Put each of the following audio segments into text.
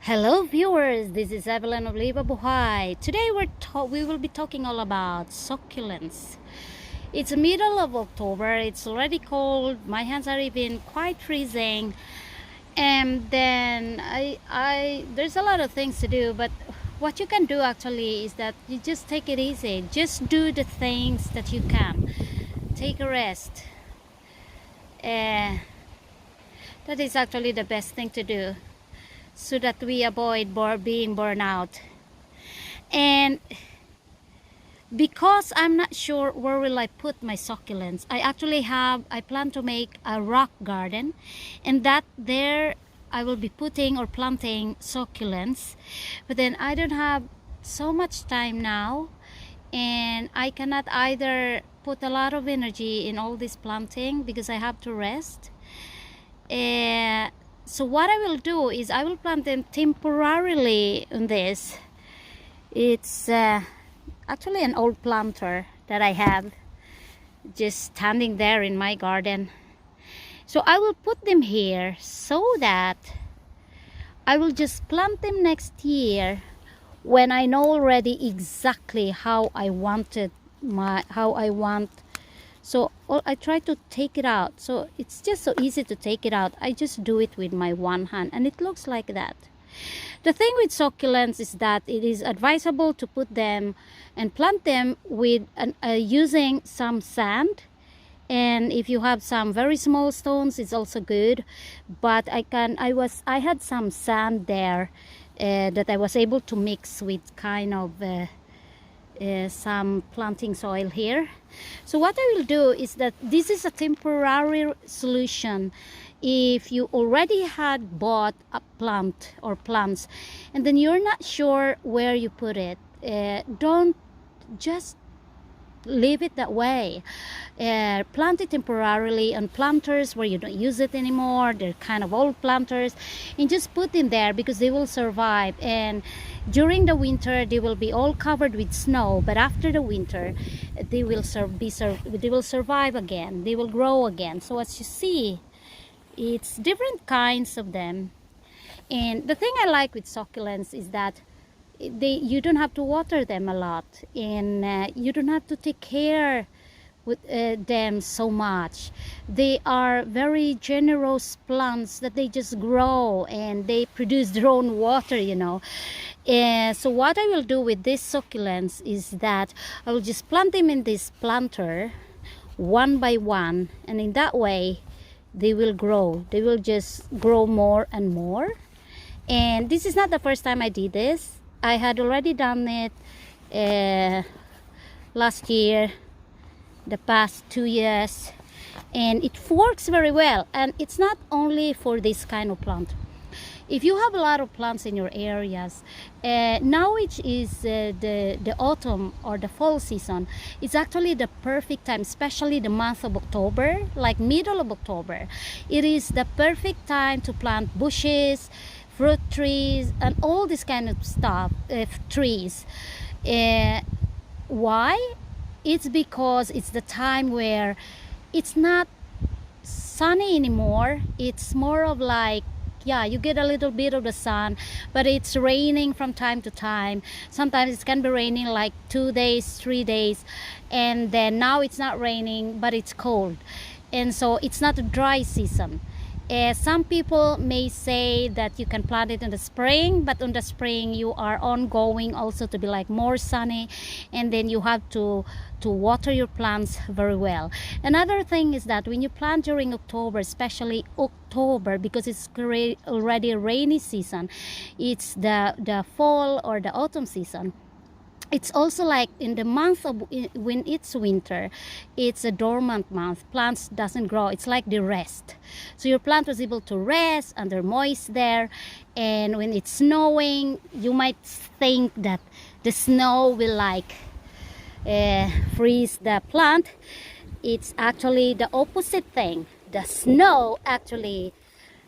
Hello viewers, this is Evelyn of Levabuhay. Today we will be talking all about succulents. It's the middle of October, it's already cold, my hands are even quite freezing, and then there's a lot of things to do, but what you can do actually is that you just take it easy. Just do the things that you can. Take a rest. That is actually the best thing to do, so that we avoid being burned out. And because I'm not sure where will I put my succulents, I plan to make a rock garden, and that there I will be putting or planting succulents. But then I don't have so much time now, and I cannot either put a lot of energy in all this planting because I have to rest. So what I will do is I will plant them temporarily on this. It's actually an old planter that I have just standing there in my garden. So I will put them here so that I will just plant them next year when I know already exactly how I want. So I try to take it out. So it's just so easy to take it out. I just do it with my one hand, and it looks like that. The thing with succulents is that it is advisable to put them and plant them with using some sand. And if you have some very small stones, it's also good. But I had some sand there that I was able to mix with kind of some planting soil here. So what I will do is that this is a temporary solution. If you already had bought a plant or plants and then you're not sure where you put it, don't just leave it that way. Plant it temporarily on planters where you don't use it anymore. They're kind of old planters, and just put them there because they will survive. And during the winter they will be all covered with snow, but after the winter they will survive again. They will grow again. So as you see, it's different kinds of them. And the thing I like with succulents is that you don't have to water them a lot, and you don't have to take care with them so much. They are very generous plants that they just grow and they produce their own water, So what I will do with these succulents is that I will just plant them in this planter one by one, and in that way they will grow. They will just grow more and more. And this is not the first time I did this. I had already done it last year, the past 2 years, and it works very well. And it's not only for this kind of plant. If you have a lot of plants in your areas, now which is the autumn or the fall season, it's actually the perfect time, especially the month of October, like middle of October. It is the perfect time to plant bushes, fruit trees, and all this kind of stuff, trees. Why? It's because it's the time where it's not sunny anymore. It's more of like, yeah, you get a little bit of the sun, but it's raining from time to time. Sometimes it can be raining like 2 days, 3 days, and then now it's not raining, but it's cold. And so it's not a dry season. Some people may say that you can plant it in the spring, but in the spring you are ongoing also to be like more sunny, and then you have to water your plants very well. Another thing is that when you plant during October, especially October, because it's already a rainy season, it's the fall or the autumn season. It's also like in the month of when it's winter, it's a dormant month. Plants doesn't grow. It's like the rest. So your plant was able to rest under moist there. And when it's snowing, you might think that the snow will like freeze the plant. It's actually the opposite thing. The snow actually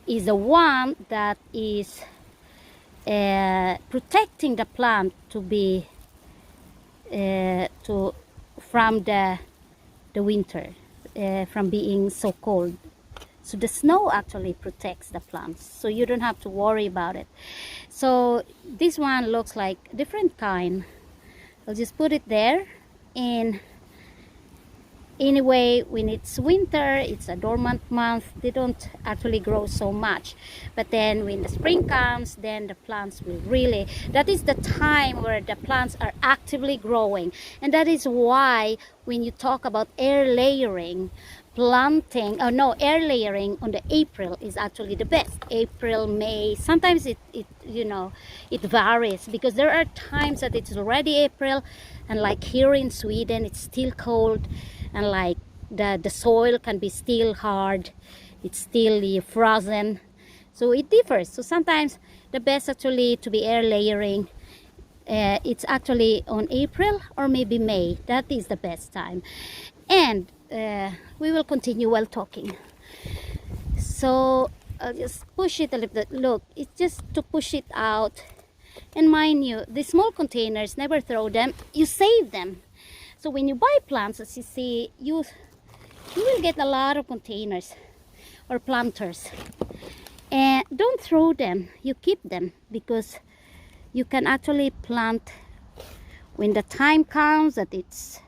is the one that is protecting the plant to be from the winter, from being so cold. So the snow actually protects the plants, so you don't have to worry about it. So this one looks like a different kind. I'll just put it there. And anyway, when it's winter, it's a dormant month, they don't actually grow so much. But then when the spring comes, then the plants will really, that is the time where the plants are actively growing. And that is why when you talk about air layering, planting, air layering on the April is actually the best. April, May, sometimes it varies, because there are times that it's already April, and like here in Sweden it's still cold, and like the soil can be still hard, it's still frozen, so it differs. So sometimes the best actually to be air layering, it's actually on April or maybe May. That is the best time. And we will continue while talking. So I'll just push it a little bit. Look, it's just to push it out. And mind you, the small containers, never throw them, you save them. So when you buy plants, as you see, you will get a lot of containers or planters. And don't throw them, you keep them, because you can actually plant when the time comes that it's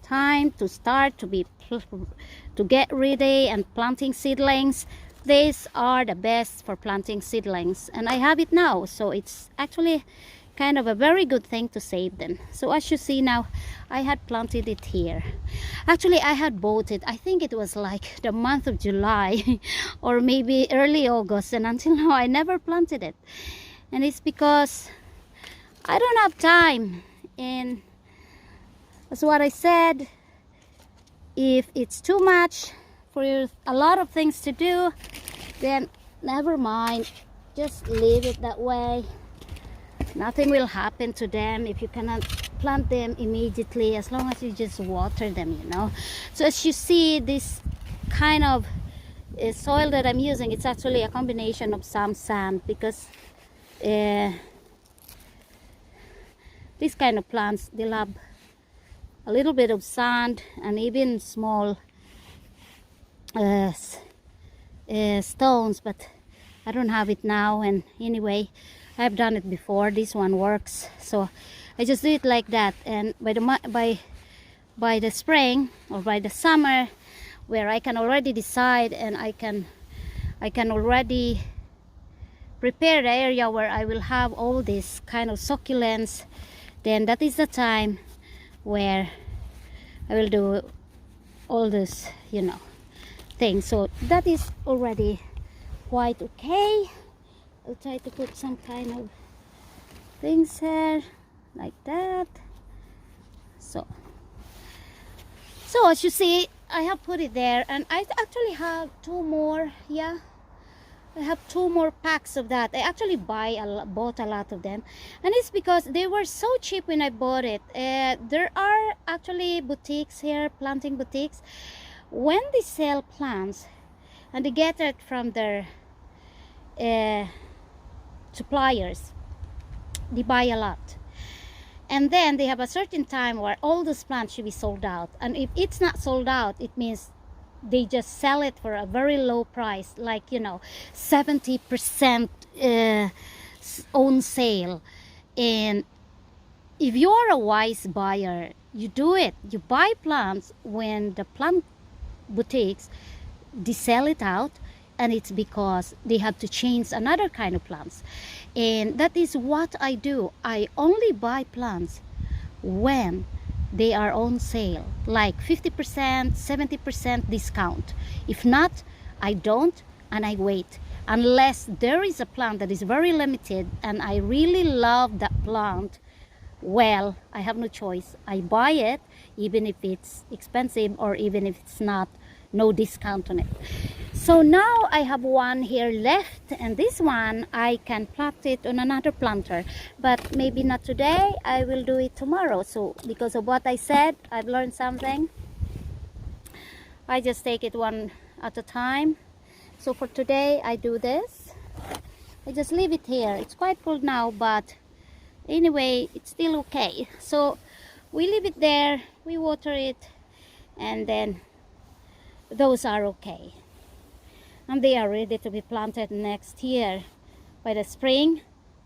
time to start to get ready and planting seedlings. These are the best for planting seedlings, and I have it now, so it's actually kind of a very good thing to save them. So as you see now, I had planted it here. Actually, I had bought it, I think it was like the month of July or maybe early August, and until now I never planted it. And it's because I don't have time. And that's what I said, if it's too much for you, a lot of things to do, then never mind, just leave it that way. Nothing will happen to them if you cannot plant them immediately, as long as you just water them, you know. So as you see, this kind of soil that I'm using, it's actually a combination of some sand, because these kind of plants, they love a little bit of sand and even small stones, but I don't have it now. And anyway, I've done it before, this one works, so I just do it like that. And by the spring or by the summer, where I can already decide and I can already prepare the area where I will have all these kind of succulents, then that is the time where I will do all this, you know, things. So that is already quite okay. I'll try to put some kind of things here like that. So as you see, I have put it there, and I actually have two more. Yeah, I have two more packs of that. I actually bought a lot of them, and it's because they were so cheap when I bought it. There are actually boutiques here, planting boutiques. When they sell plants and they get it from their suppliers, they buy a lot, and then they have a certain time where all those plants should be sold out. And if it's not sold out, it means they just sell it for a very low price, like, you know, 70% on sale. And if you are a wise buyer, you do it, you buy plants when the plant boutiques, they sell it out, and it's because they have to change another kind of plants. And that is what I do. I only buy plants when they are on sale, like 50%, 70% discount. If not, I don't, and I wait. Unless there is a plant that is very limited and I really love that plant, well, I have no choice. I buy it, even if it's expensive or even if it's not, no discount on it. So now I have one here left, and this one I can plant it on another planter, but maybe not today. I will do it tomorrow. So because of what I said, I've learned something. I just take it one at a time. So for today I do this. I just leave it here. It's quite cold now, but anyway, it's still okay. So we leave it there, we water it, and then those are okay. and they are ready to be planted next year by the spring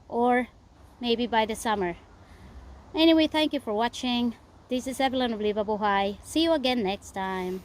or maybe by the summer. Anyway, thank you for watching. This is Evelyn of Levabuhay. See you again next time.